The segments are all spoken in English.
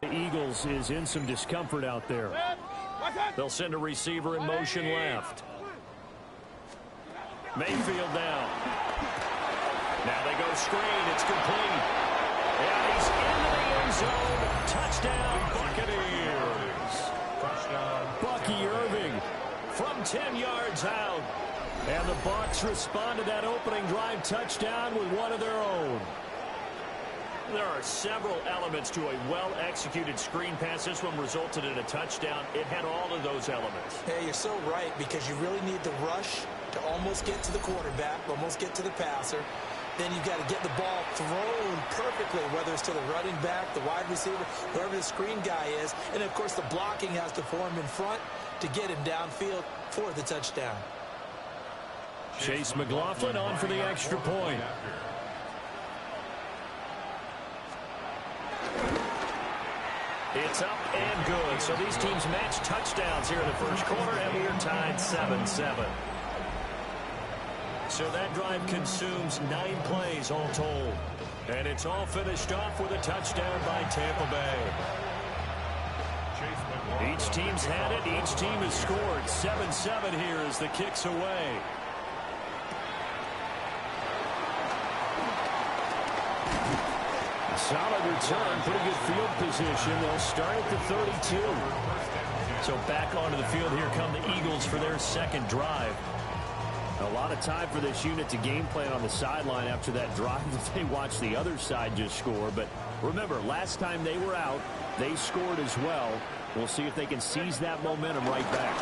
The Eagles is in some discomfort out there. They'll send a receiver in motion left. Mayfield now. Now they go screen. It's complete. And he's into the end zone. Touchdown, Buccaneers. Bucky Irving from 10 yards out. And the Bucs respond to that opening drive touchdown with one of their own. There are several elements to a well-executed screen pass. This one resulted in a touchdown. It had all of those elements. Hey, you're so right, because you really need the rush to almost get to the quarterback, almost get to the passer. Then you've got to get the ball thrown perfectly, whether it's to the running back, the wide receiver, whoever the screen guy is. And, of course, the blocking has to form in front to get him downfield for the touchdown. Chase McLaughlin on for the extra point. It's up and good. So these teams match touchdowns here in the first quarter, and we're tied 7-7. So that drive consumes 9 plays all told. And it's all finished off with a touchdown by Tampa Bay. Each team's had it. Each team has scored. 7-7 here as the kick's away. Solid return, pretty good field position. They'll start at the 32. So back onto the field here come the Eagles for their second drive. A lot of time for this unit to game plan on the sideline after that drive that they watched the other side just score. But remember, last time they were out, they scored as well. We'll see if they can seize that momentum right back.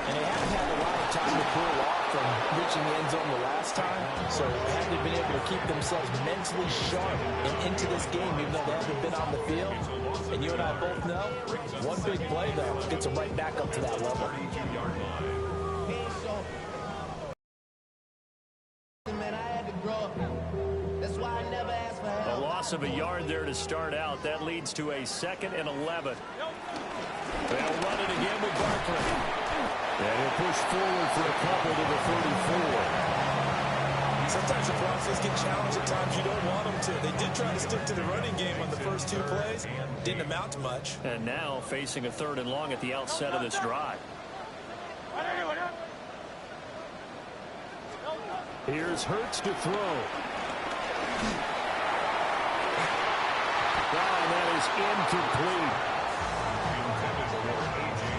And they haven't had a lot of time to cool off from reaching the end zone the last time. So haven't been able to keep themselves mentally sharp and into this game, even though they haven't been on the field. And you and I both know, one big play, though, gets them right back up to that level. A loss of a yard there to start out. That leads to a 2nd and 11. They'll run it again with Barkley. And he'll push forward for a couple to the 34. Sometimes the Broncos get challenged at times you don't want them to. They did try to stick to the running game on the first 2 plays. Didn't amount to much. And now facing a 3rd and long at the outset of this drive. Here's Hurts to throw. And that is incomplete.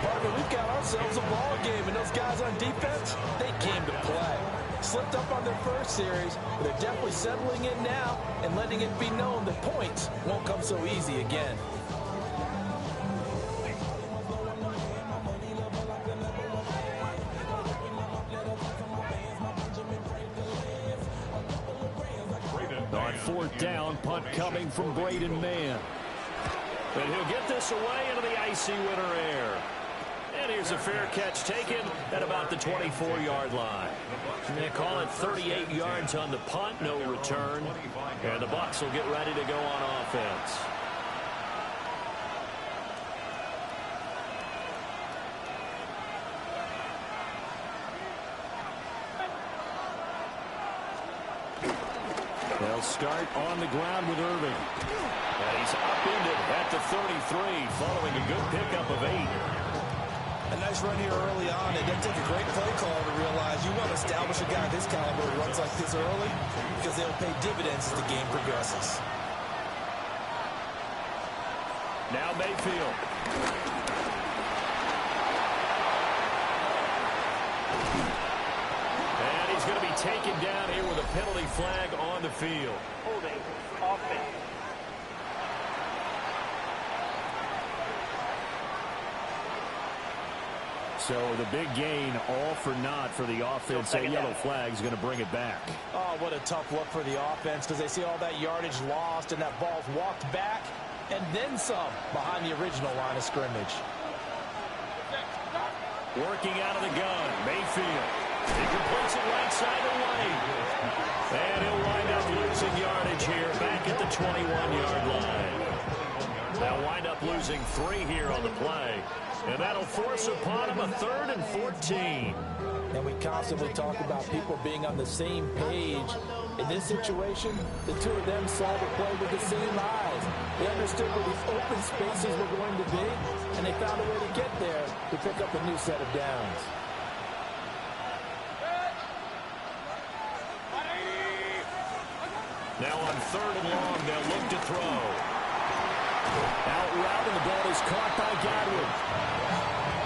Parker, we've got ourselves a ball game, and those guys on defense, they came to play. Slipped up on their first series, but they're definitely settling in now and letting it be known that points won't come so easy again. On 4th down, punt coming from Braden Mann. And he'll get this away into the icy winter air. And here's a fair catch taken at about the 24-yard line. And they call it 38 yards on the punt, no return. And the Bucs will get ready to go on offense. They'll start on the ground with Irving. And he's upended at the 33 following a good pickup of 8. A nice run here early on. It doesn't take a great play call to realize you want to establish a guy this caliber who runs like this early because they'll pay dividends as the game progresses. Now Mayfield. And he's going to be taken down here with a penalty flag on the field. Holding offense. So the big gain, all for naught for the offense. That yellow flag is going to bring it back. Oh, what a tough look for the offense because they see all that yardage lost and that ball's walked back and then some behind the original line of scrimmage. Working out of the gun, Mayfield. He completes it right side of the lane. And he'll wind up losing yardage here back at the 21-yard line. They'll wind up losing 3 here on the play. And that'll force upon him a 3rd and 14. And we constantly talk about people being on the same page In this situation, the two of them saw the play with the same eyes. They understood where these open spaces were going to be, and they found a way to get there to pick up a new set of downs. Now on 3rd and long, they'll look to throw. Out route, and the ball is caught by Godwin.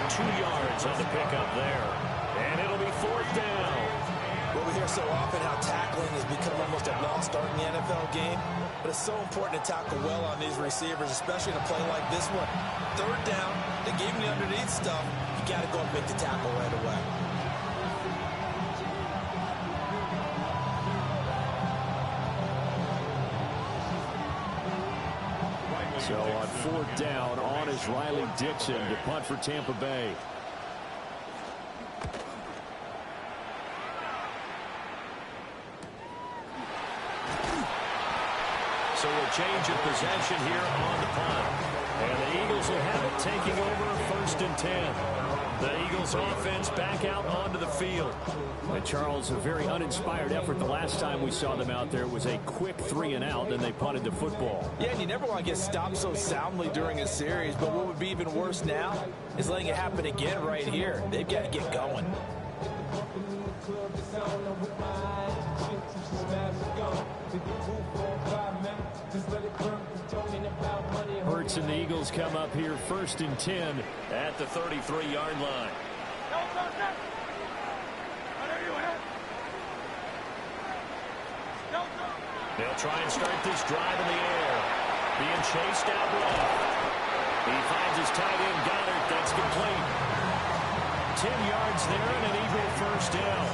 2 yards on the pickup there. And it'll be 4th down. Well, we hear so often how tackling has become almost a lost art in the NFL game, but it's so important to tackle well on these receivers, especially in a play like this one. 3rd down, they gave him the underneath stuff. You got to go and make the tackle right away. So on 4th down, on is Riley Dixon to punt for Tampa Bay. So a change of possession here on the punt. And the Eagles will have it, taking over 1st and 10. The Eagles offense back out onto the field. And Charles, a very uninspired effort the last time we saw them out there. It was a quick 3 and out, then they punted the football. Yeah, and you never want to get stopped so soundly during a series, but what would be even worse now is letting it happen again right here. They've got to get going. Hurts and the Eagles come up here 1st and 10 at the 33-yard line. They'll try and start this drive in the air. Being chased out left. He finds his tight end, Goddard. That's complete. 10 yards there and an Eagle 1st down.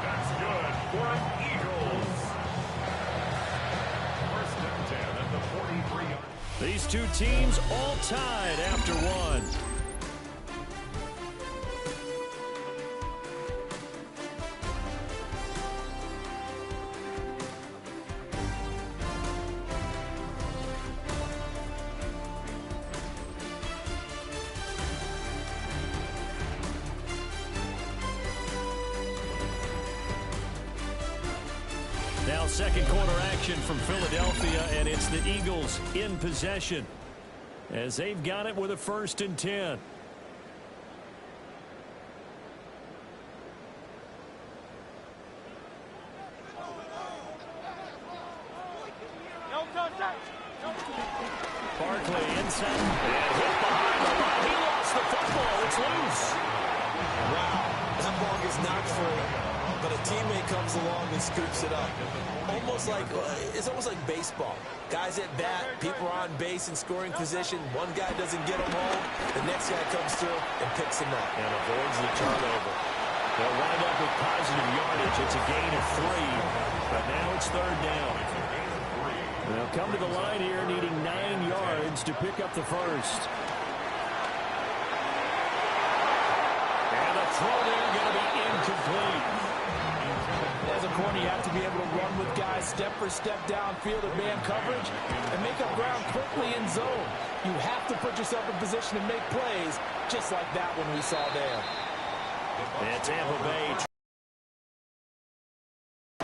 That's good for an Eagles. 1st and 10 at the 43-yard. These two teams all tied after one. Now 2nd quarter action from Philadelphia, and it's the Eagles in possession as they've got it with a 1st and 10. Barkley inside and hit behind the line. He lost the football. It's loose. Wow, that ball gets knocked free. But a teammate comes along and scoops it up. It's almost like baseball. Guys at bat, people are on base in scoring position. One guy doesn't get him home. The next guy comes through and picks him up. And avoids the turnover. They'll wind up with positive yardage. It's a gain of 3. But now it's 3rd down. They'll come to the line here needing 9 yards to pick up the 1st. And the throw there going to be incomplete. As a corner, you have to be able to run with guys step for step downfield in man coverage and make up ground quickly in zone. You have to put yourself in position to make plays, just like that one we saw there. And Tampa Bay.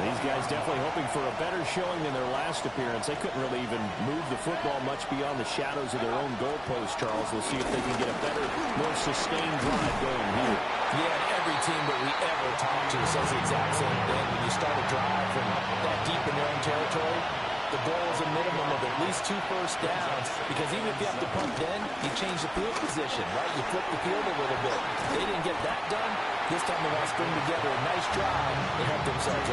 These guys definitely hoping for a better showing than their last appearance. They couldn't really even move the football much beyond the shadows of their own goalpost, Charles. We'll see if they can get a better, more sustained drive going here. Yeah, every team that we ever talk to says the exact same thing. When you start a drive from that deep in their own territory, the goal is a minimum of at least 2 first downs, because even if you have to punt then, you change the field position, right? You flip the field a little bit. They didn't get that done. This time they want to string together a nice drive and help themselves out.